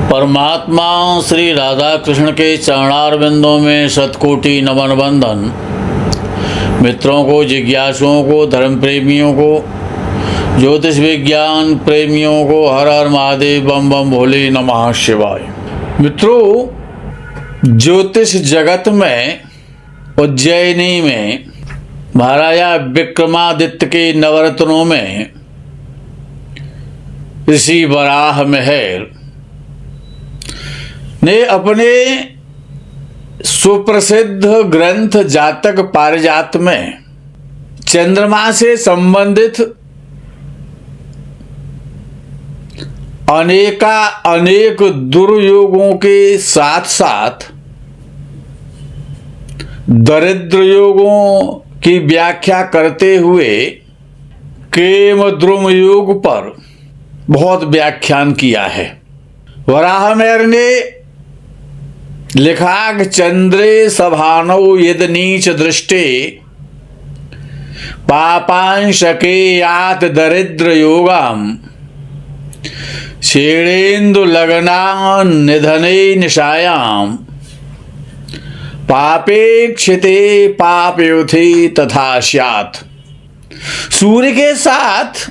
परमात्मा श्री राधा कृष्ण के चरणारविंदों में शतकोटि नमन बंदन। मित्रों को, जिज्ञासुओं को, धर्म प्रेमियों को, ज्योतिष विज्ञान प्रेमियों को हर हर महादेव, बम बम भोले, नमः शिवाय। मित्रों, ज्योतिष जगत में उज्जैनी में महाराजा विक्रमादित्य के नवरत्नों में ऋषि वराह महर ने अपने सुप्रसिद्ध ग्रंथ जातक पारिजात में चंद्रमा से संबंधित अनेक दुर्योगों के साथ साथ दरिद्र योगों की व्याख्या करते हुए केम द्रुम योग पर बहुत व्याख्यान किया है। वराह महर ने लिखा, चंद्रे सभानौ यद नीच दृष्टे पापांशके यात दरिद्र योगाम शेणेन्दु लगना निधने निशायाम पापेक्षिते पापयुथि तथा स्यात्। सूर्य के साथ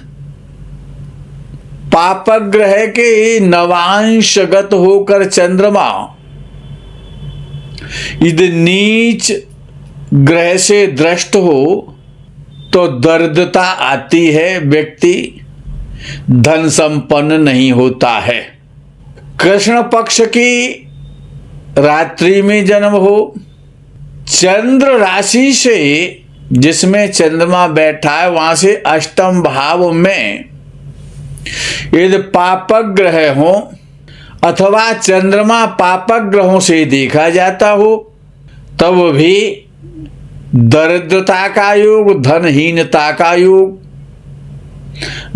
पापग्रह के नवांशगत होकर चंद्रमा यदि नीच ग्रह से दृष्ट हो तो दरिद्रता आती है, व्यक्ति धन संपन्न नहीं होता है। कृष्ण पक्ष की रात्रि में जन्म हो, चंद्र राशि से जिसमें चंद्रमा बैठा है वहां से अष्टम भाव में यदि पापग्रह हो अथवा चंद्रमा पापग्रहों से देखा जाता हो तब भी दरिद्रता का योग, धनहीनता का योग,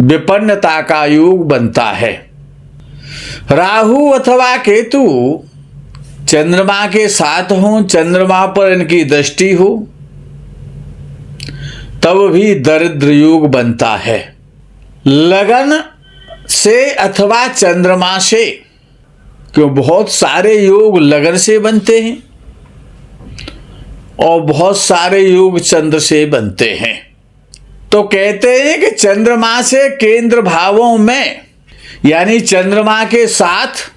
विपन्नता का योग बनता है। राहु अथवा केतु चंद्रमा के साथ हो, चंद्रमा पर इनकी दृष्टि हो तब भी दरिद्र योग बनता है। लगन से अथवा चंद्रमा से, क्यों बहुत सारे योग लगन से बनते हैं और बहुत सारे योग चंद्र से बनते हैं। तो कहते हैं कि चंद्रमा से केंद्र भावों में, यानी चंद्रमा के साथ,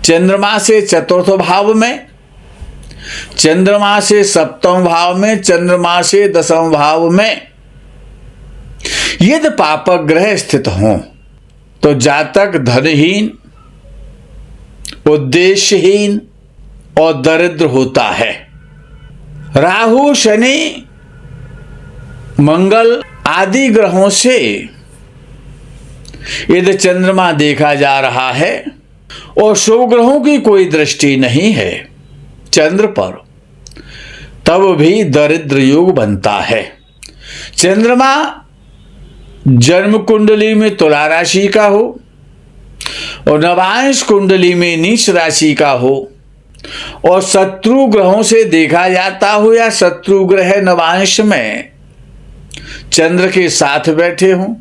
चंद्रमा से चतुर्थ भाव में, चंद्रमा से सप्तम भाव में, चंद्रमा से दसम भाव में यदि पापग्रह स्थित हों तो जातक धनहीन, उद्देश्यहीन और दरिद्र होता है। राहु, शनि, मंगल आदि ग्रहों से यदि चंद्रमा देखा जा रहा है और शुभ ग्रहों की कोई दृष्टि नहीं है चंद्र पर, तब भी दरिद्र योग बनता है। चंद्रमा जन्म कुंडली में तुला राशि का हो और नवांश कुंडली में नीच राशि का हो और शत्रु ग्रहों से देखा जाता हो या शत्रु ग्रह नवांश में चंद्र के साथ बैठे हों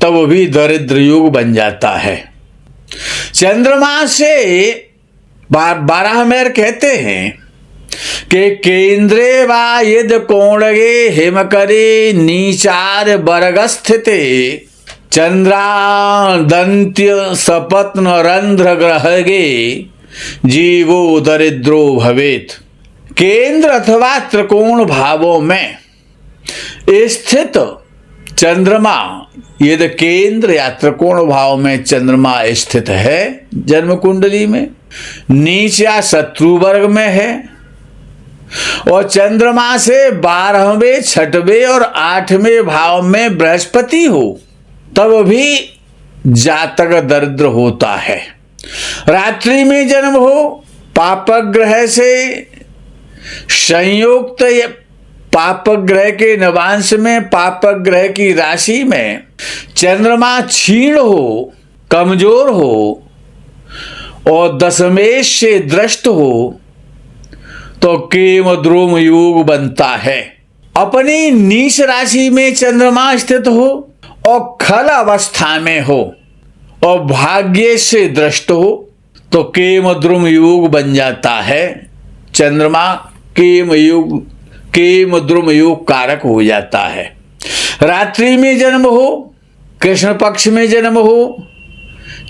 तब भी दरिद्र योग बन जाता है। चंद्रमा से वराह महर कहते हैं कि केंद्रे वा यद कोणगे हिमकरे नीचार बरगस्थिते चंद्रादंत्य सपत्न रंध्र ग्रहगे जीवो दरिद्रो भवेत। केंद्र अथवा त्रिकोण भावों में स्थित चंद्रमा, यदि केंद्र या त्रिकोण भाव में चंद्रमा स्थित है जन्म कुंडली में, नीच या शत्रु वर्ग में है और चंद्रमा से 12वें, 6वें और 8वें भाव में बृहस्पति हो तब भी जातक दरिद्र होता है। रात्रि में जन्म हो, पापग्रह से संयुक्त पापग्रह के नवांश में, पापग्रह की राशि में चंद्रमा क्षीण हो, कमजोर हो और दशमेश से दृष्ट हो तो केम द्रुम योग बनता है। अपनी नीच राशि में चंद्रमा स्थित हो और खल अवस्था में हो और भाग्य से दृष्ट हो तो केम द्रुम योग बन जाता है। चंद्रमा केम द्रुम योग कारक हो जाता है। रात्रि में जन्म हो, कृष्ण पक्ष में जन्म हो,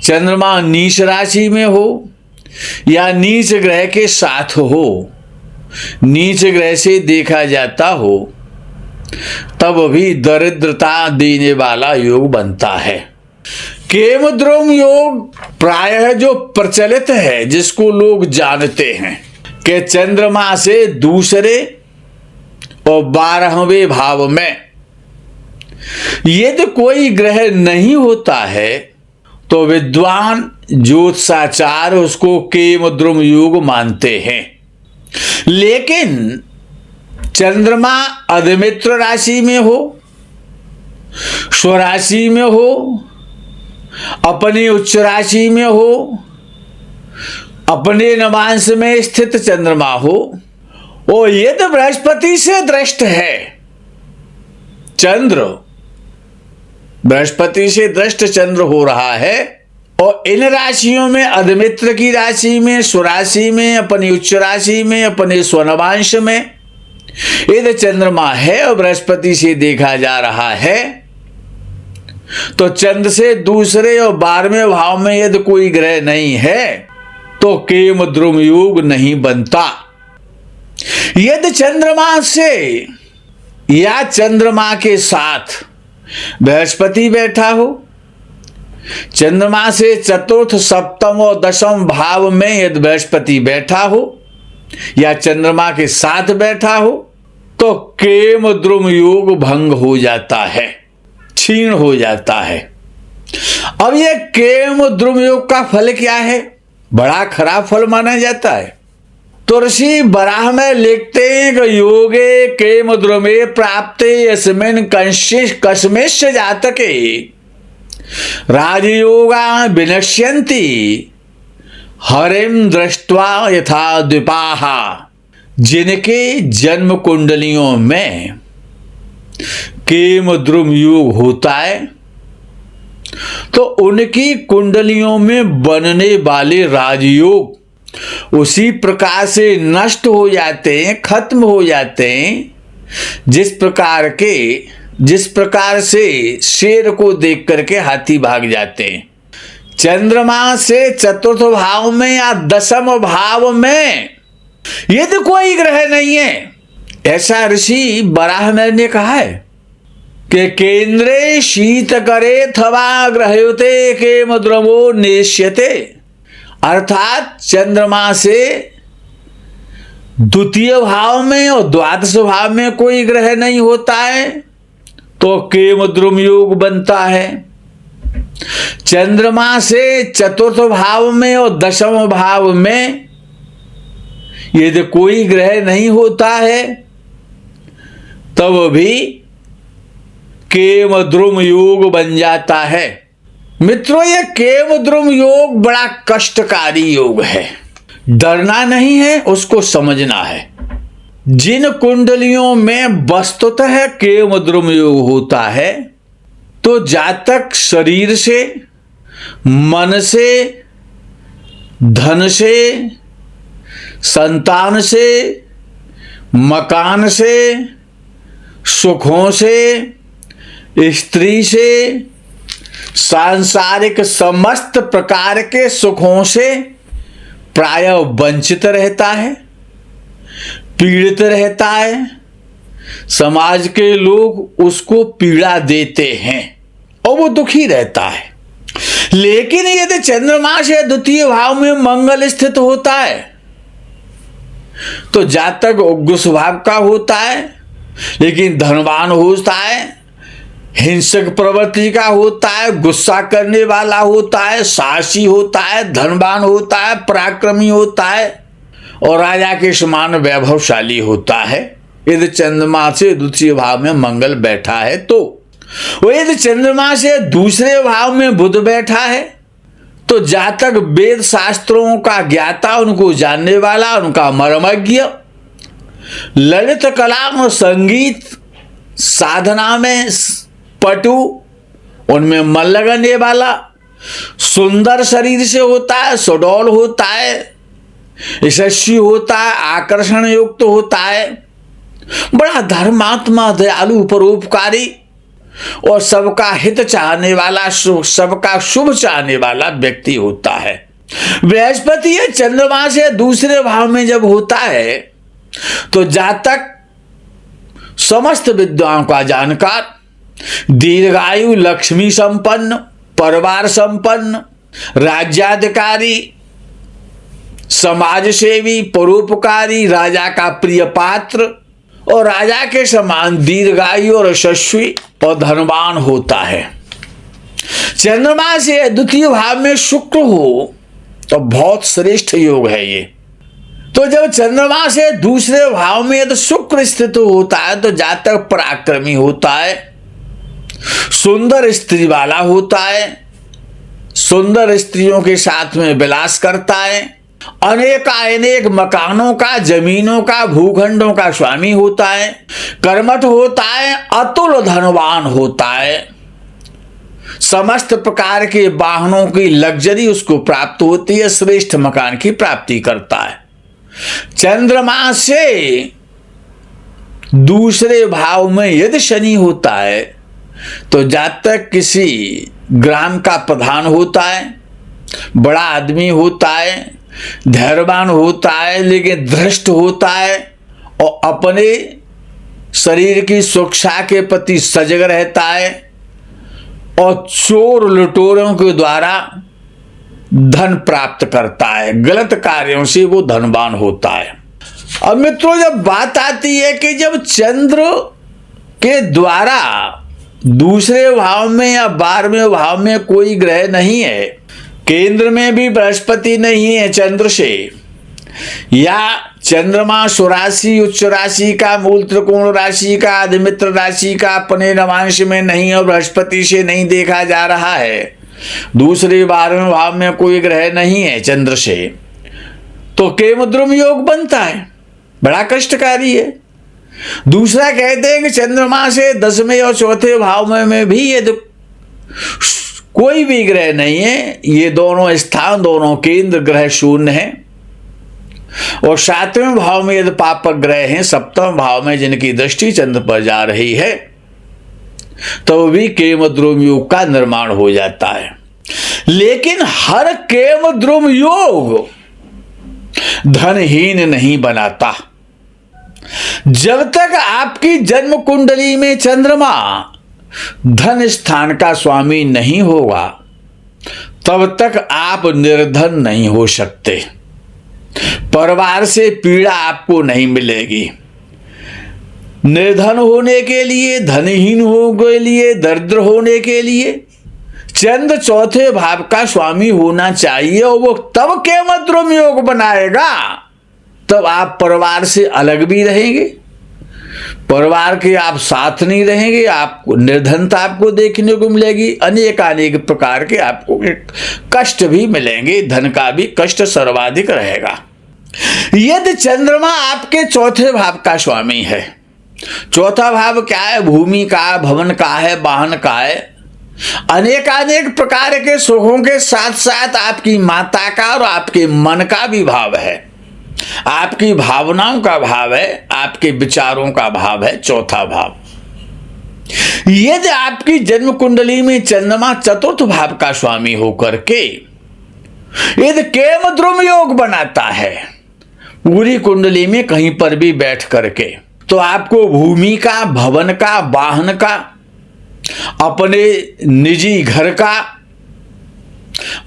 चंद्रमा नीच राशि में हो या नीच ग्रह के साथ हो, नीच ग्रह से देखा जाता हो, तब भी दरिद्रता देने वाला योग बनता है। केम द्रुम योग प्रायः जो प्रचलित है, जिसको लोग जानते हैं कि चंद्रमा से दूसरे और 12वें भाव में यदि कोई ग्रह नहीं होता है तो विद्वान ज्योतिषाचार्य उसको केम द्रुम योग मानते हैं। लेकिन चंद्रमा अधिमित्र राशि में हो, स्वराशि में हो, अपनी उच्च राशि में हो, अपने नवांश में स्थित चंद्रमा हो, और यदि बृहस्पति से दृष्ट है, चंद्र बृहस्पति से दृष्ट चंद्र हो रहा है और इन राशियों में अधिमित्र की राशि में, स्वराशि में, अपनी उच्च राशि में, अपने स्वनवांश में यदि चंद्रमा है और बृहस्पति से देखा जा रहा है, तो चंद्र से दूसरे और 12वें भाव में यदि कोई ग्रह नहीं है तो केम द्रुम योग नहीं बनता। यदि चंद्रमा से या चंद्रमा के साथ बृहस्पति बैठा हो, चंद्रमा से चतुर्थ, सप्तम और दशम भाव में यदि बृहस्पति बैठा हो या चंद्रमा के साथ बैठा हो, तो केम द्रुम योग भंग हो जाता है, क्षीण हो जाता है। अब यह केम द्रुम योग का फल क्या है? बड़ा खराब फल माना जाता है। तो ऋषि बराह में लिखते हैं कि योगे केम द्रुमे प्राप्ते यस्मिन् कस्मिंश्च जातके राजयोगा विनश्यन्ति हरिम दृष्ट्वा यथा द्विपाहा। जिनके जन्म कुंडलियों में केम द्रुम योग होता है तो उनकी कुंडलियों में बनने वाले राजयोग उसी प्रकार से नष्ट हो जाते हैं, खत्म हो जाते हैं, जिस प्रकार से शेर को देख करके हाथी भाग जाते हैं। चंद्रमा से चतुर्थ भाव में या दशम भाव में यदि कोई ग्रह नहीं है, ऐसा ऋषि बराहनर ने कहा है कि केंद्रे शीत करे थवा ग्रहयुते केम द्रुमो नेष्यते। अर्थात चंद्रमा से द्वितीय भाव में और द्वादश भाव में कोई ग्रह नहीं होता है तो केम द्रुम योग बनता है। चंद्रमा से चतुर्थ भाव में और दशम भाव में यदि कोई ग्रह नहीं होता है तब भी केम द्रुम योग बन जाता है। मित्रों, यह केम द्रुम योग बड़ा कष्टकारी योग है। डरना नहीं है, उसको समझना है। जिन कुंडलियों में वस्तुतः केम द्रुम योग होता है तो जातक शरीर से, मन से, धन से, संतान से, मकान से, सुखों से, स्त्री से, सांसारिक समस्त प्रकार के सुखों से प्रायः वंचित रहता है, पीड़ित रहता है। समाज के लोग उसको पीड़ा देते हैं और वो दुखी रहता है। लेकिन यदि चंद्रमा से द्वितीय भाव में मंगल स्थित होता है तो जातक उग्र स्वभाव का होता है, लेकिन धनवान होता है, हिंसक प्रवृत्ति का होता है, गुस्सा करने वाला होता है, साहसी होता है, धनवान होता है, पराक्रमी होता है और राजा के समान वैभवशाली होता है। यदि चंद्रमा से द्वितीय भाव में मंगल बैठा है तो यदि चंद्रमा से दूसरे भाव में बुध बैठा है तो जातक वेद शास्त्रों का ज्ञाता, उनको जानने वाला, उनका मर्मज्ञ, ललित कला और संगीत साधना में पटु, उनमें मन लगाने वाला, सुंदर शरीर से होता है, सुडौल होता है, यशस्वी होता है, आकर्षण युक्त होता है, बड़ा धर्मात्मा, दयालु, परोपकारी और सबका हित चाहने वाला, सबका शुभ चाहने वाला व्यक्ति होता है। बृहस्पति ये चंद्रमा से दूसरे भाव में जब होता है तो जातक समस्त विद्याओं का जानकार, दीर्घायु, लक्ष्मी संपन्न, परिवार संपन्न, राज्याधिकारी, समाज सेवी, परोपकारी, राजा का प्रिय पात्र और राजा के समान दीर्घायु और यशस्वी और धनवान होता है। चंद्रमा से द्वितीय भाव में शुक्र हो तो बहुत श्रेष्ठ योग है ये। तो जब चंद्रमा से दूसरे भाव में यदि शुक्र स्थित होता है तो जातक पराक्रमी होता है, सुंदर स्त्री वाला होता है, सुंदर स्त्रियों के साथ में विलास करता है, अनेक मकानों का, जमीनों का, भूखंडों का स्वामी होता है, कर्मठ होता है, अतुल धनवान होता है, समस्त प्रकार के वाहनों की लग्जरी उसको प्राप्त होती है, श्रेष्ठ मकान की प्राप्ति करता है। चंद्रमा से दूसरे भाव में यदि शनि होता है तो जातक किसी ग्राम का प्रधान होता है, बड़ा आदमी होता है, धैर्यवान होता है, लेकिन धृष्ट होता है और अपने शरीर की सुरक्षा के प्रति सजग रहता है और चोर लुटेरों के द्वारा धन प्राप्त करता है, गलत कार्यों से वो धनवान होता है। अब मित्रों, जब बात आती है कि जब चंद्र के द्वारा दूसरे भाव में या 12वें भाव में कोई ग्रह नहीं है, केंद्र में भी बृहस्पति नहीं है चंद्र से, या चंद्रमा स्वराशि, उच्च राशि का, मूल त्रिकोण राशि का, अधिमित्र राशि का अपने नवांश में नहीं और बृहस्पति से नहीं देखा जा रहा है, दूसरे 12वें भाव में कोई ग्रह नहीं है चंद्र से, तो केमद्रुम योग बनता है, बड़ा कष्टकारी है। दूसरा कहते हैं कि चंद्रमा से 10वें और 4थे भाव में भी यदि कोई भी ग्रह नहीं है, ये दोनों स्थान, दोनों केंद्र ग्रह शून्य हैं, और 7वें भाव में यदि पापक ग्रह हैं, 7वें भाव में जिनकी दृष्टि चंद्र पर जा रही है, तो भी केमद्रुम योग का निर्माण हो जाता है। लेकिन हर केमद्रुम योग धनहीन नहीं बनाता। जब तक आपकी जन्म कुंडली में चंद्रमा धन स्थान का स्वामी नहीं होगा, तब तक आप निर्धन नहीं हो सकते। परिवार से पीड़ा आपको नहीं मिलेगी। निर्धन होने के लिए, धनहीन होने के लिए, दरिद्र होने के लिए चंद्र 4थे भाव का स्वामी होना चाहिए, और वो तब केमद्रुम योग बनाएगा, तब आप परिवार से अलग भी रहेंगे, परिवार के आप साथ नहीं रहेंगे, आपको निर्धनता आपको देखने को मिलेगी, अनेक प्रकार के आपको कष्ट भी मिलेंगे, धन का भी कष्ट सर्वाधिक रहेगा। यदि चंद्रमा आपके 4थे भाव का स्वामी है, 4था भाव क्या है? भूमि का, भवन का है, वाहन का है, अनेक प्रकार के सुखों के साथ साथ आपकी माता का और आपके मन का भी भाव है, आपकी भावनाओं का भाव है, आपके विचारों का भाव है 4था भाव। यदि आपकी जन्म कुंडली में चंद्रमा 4th भाव का स्वामी होकर के यदि केमद्रुम योग बनाता है पूरी कुंडली में कहीं पर भी बैठ करके, तो आपको भूमि का, भवन का, वाहन का, अपने निजी घर का,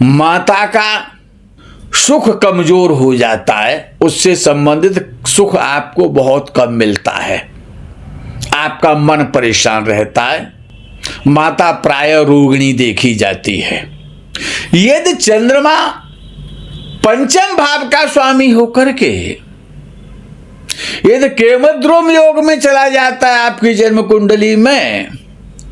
माता का सुख कमजोर हो जाता है, उससे संबंधित सुख आपको बहुत कम मिलता है, आपका मन परेशान रहता है, माता प्राय रोगिणी देखी जाती है। यदि चंद्रमा 5म भाव का स्वामी होकर के यदि केमद्रुम योग में चला जाता है आपकी जन्म कुंडली में,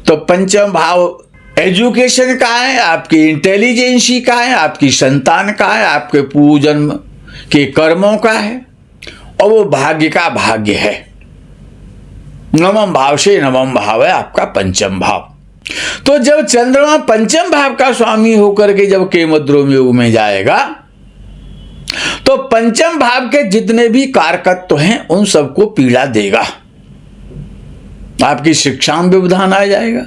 तो 5म भाव एजुकेशन का है, आपकी इंटेलिजेंसी का है, आपकी संतान का है, आपके पूजन के कर्मों का है, और वो भाग्य का भाग्य है। 9म भाव से 9म भाव है आपका 5म भाव। तो जब चंद्रमा पंचम भाव का स्वामी होकर के जब केमद्रुम योग में जाएगा तो पंचम भाव के जितने भी कारकत्व हैं उन सबको पीड़ा देगा। आपकी शिक्षा में व्यवधान आ जाएगा,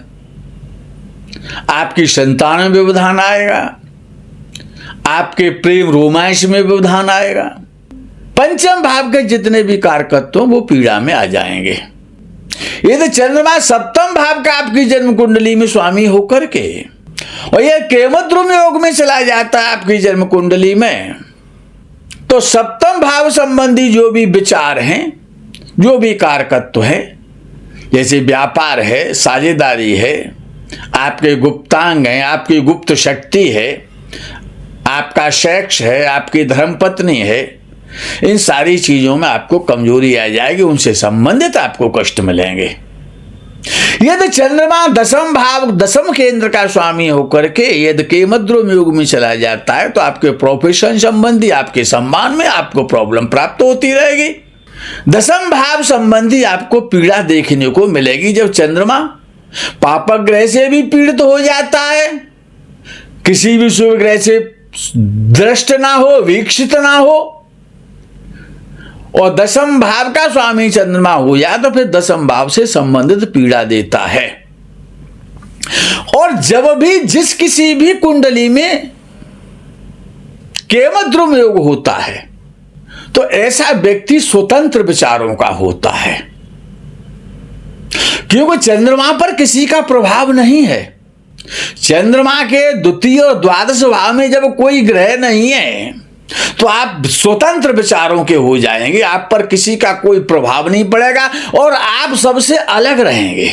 आपकी संतान में व्यवधान आएगा, आपके प्रेम रोमांस में व्यवधान आएगा। पंचम भाव के जितने भी कारकत्व वो पीड़ा में आ जाएंगे। यदि चंद्रमा सप्तम भाव का आपकी जन्म कुंडली में स्वामी होकर के और यह केमद्रुम योग में चला जाता है आपकी जन्म कुंडली में, तो सप्तम भाव संबंधी जो भी विचार हैं, जो भी कारकत्व है, जैसे व्यापार है, साझेदारी है, आपके गुप्तांग हैं, आपकी गुप्त शक्ति है, आपका सेक्स है, आपकी धर्मपत्नी है, इन सारी चीजों में आपको कमजोरी आ जाएगी, उनसे संबंधित आपको कष्ट मिलेंगे। यदि चंद्रमा दसम भाव दसम केंद्र का स्वामी होकर के यदि केमद्रुम योग में चला जाता है तो आपके प्रोफेशन संबंधी, आपके सम्मान में आपको प्रॉब्लम प्राप्त होती रहेगी। दसम भाव संबंधी आपको पीड़ा देखने को मिलेगी। जब चंद्रमा पापक ग्रह से भी पीड़ित हो जाता है, किसी भी शुभ ग्रह से दृष्ट ना हो, वीक्षित ना हो, और दसम भाव का स्वामी चंद्रमा हो जाए तो फिर दसम भाव से संबंधित पीड़ा देता है। और जब भी जिस किसी भी कुंडली में केमद्रुम योग होता है तो ऐसा व्यक्ति स्वतंत्र विचारों का होता है, क्योंकि चंद्रमा पर किसी का प्रभाव नहीं है। चंद्रमा के द्वितीय और द्वादश भाव में जब कोई ग्रह नहीं है तो आप स्वतंत्र विचारों के हो जाएंगे, आप पर किसी का कोई प्रभाव नहीं पड़ेगा और आप सबसे अलग रहेंगे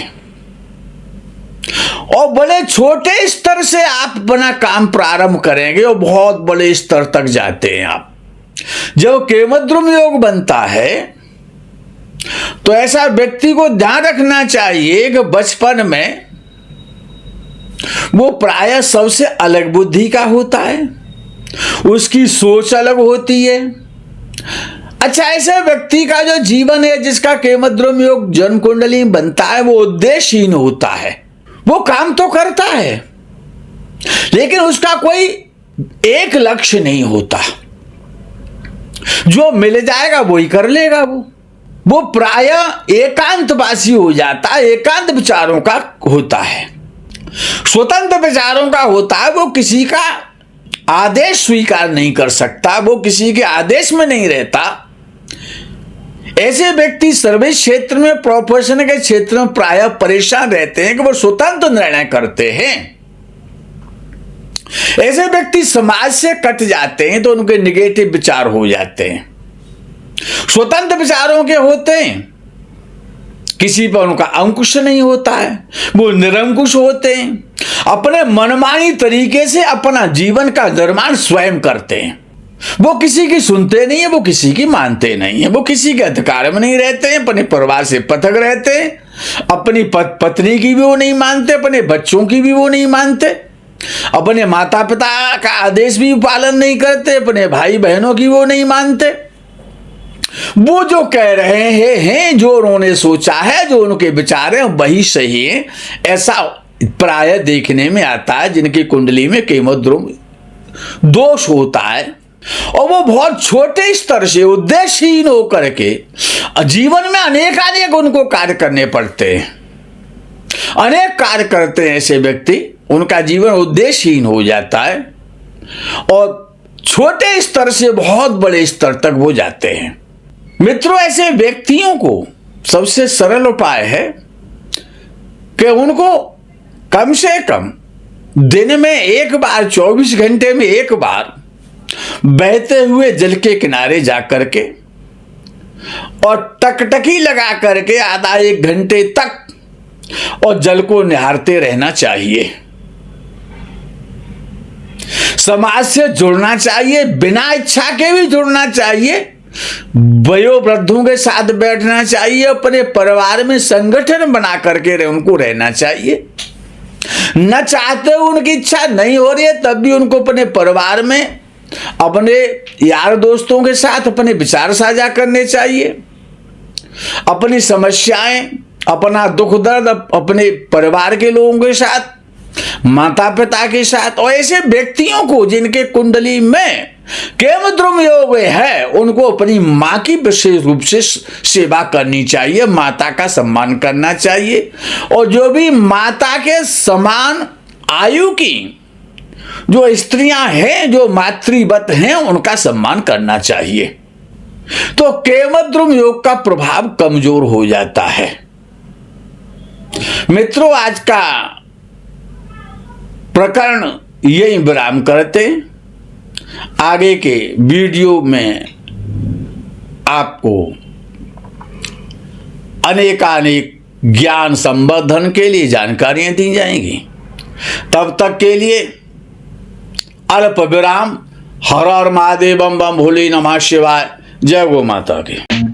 और बड़े छोटे स्तर से आप अपना काम प्रारंभ करेंगे और बहुत बड़े स्तर तक जाते हैं आप। जब केमद्रुम योग बनता है तो ऐसा व्यक्ति को ध्यान रखना चाहिए कि बचपन में वो प्रायः सबसे अलग बुद्धि का होता है, उसकी सोच अलग होती है। अच्छा, ऐसे व्यक्ति का जो जीवन है जिसका केमद्रुम योग जन्म कुंडली में बनता है वो उद्देश्यहीन होता है। वो काम तो करता है लेकिन उसका कोई एक लक्ष्य नहीं होता, जो मिल जाएगा वो ही कर लेगा। वो प्रायः एकांतवासी हो जाता है, एकांत विचारों का होता है, स्वतंत्र विचारों का होता है। वो किसी का आदेश स्वीकार नहीं कर सकता, वो किसी के आदेश में नहीं रहता। ऐसे व्यक्ति सर्विस क्षेत्र में, प्रोफेशन के क्षेत्र में प्रायः परेशान रहते हैं कि वो स्वतंत्र निर्णय करते हैं। ऐसे व्यक्ति समाज से कट जाते हैं तो उनके निगेटिव विचार हो जाते हैं। स्वतंत्र विचारों के होते हैं, किसी पर उनका अंकुश नहीं होता है, वो निरंकुश होते हैं, अपने मनमानी तरीके से अपना जीवन का निर्माण स्वयं करते हैं। वो किसी की सुनते नहीं है, वो किसी की मानते नहीं है, वो किसी के अधिकार में नहीं रहते हैं, अपने परिवार से पृथक रहते हैं, अपनी पत्नी की भी वो नहीं मानते, अपने बच्चों की भी वो नहीं मानते, अपने माता पिता का आदेश भी पालन नहीं करते, अपने भाई बहनों की वो नहीं मानते। वो जो कह रहे हैं, जो उन्होंने सोचा है, जो उनके विचार हैं वही सही है, ऐसा प्राय देखने में आता है जिनकी कुंडली में केमद्रुम दोष होता है और वो बहुत छोटे स्तर से उद्देश्यहीन होकर के जीवन में अनेक उनको कार्य करने पड़ते हैं, अनेक कार्य करते हैं। ऐसे व्यक्ति, उनका जीवन उद्देश्यहीन हो जाता है और छोटे स्तर से बहुत बड़े स्तर तक वो जाते हैं। मित्रों, ऐसे व्यक्तियों को सबसे सरल उपाय है कि उनको कम से कम दिन में एक बार, 24 घंटे में एक बार बहते हुए जल के किनारे जाकर के और टकटकी लगा करके आधा 1 घंटे तक और जल को निहारते रहना चाहिए। समाज से जुड़ना चाहिए, बिना इच्छा के भी जुड़ना चाहिए, वयोवृद्धों के साथ बैठना चाहिए, अपने परिवार में संगठन बना करके उनको रहना चाहिए। न चाहते उनकी इच्छा नहीं हो रही है तब भी उनको अपने परिवार में, अपने यार दोस्तों के साथ अपने विचार साझा करने चाहिए, अपनी समस्याएं अपना दुख दर्द अपने परिवार के लोगों के साथ, माता पिता के साथ, और ऐसे व्यक्तियों को जिनके कुंडली में केमद्रुम योग है उनको अपनी माँ की विशेष रूप से सेवा करनी चाहिए, माता का सम्मान करना चाहिए। और जो भी माता के समान आयु की जो स्त्रियां हैं, जो मातृवत हैं, उनका सम्मान करना चाहिए। तो केमद्रुम योग का प्रभाव कमजोर हो जाता है। मित्रों, आज का प्रकरण यही विराम करते। आगे के वीडियो में आपको अनेकानेक ज्ञान संवर्धन के लिए जानकारियां दी जाएंगी। तब तक के लिए अल्प विराम। हर हर महादेव, बम बम भोले नमः शिवाय। जय गो माता की।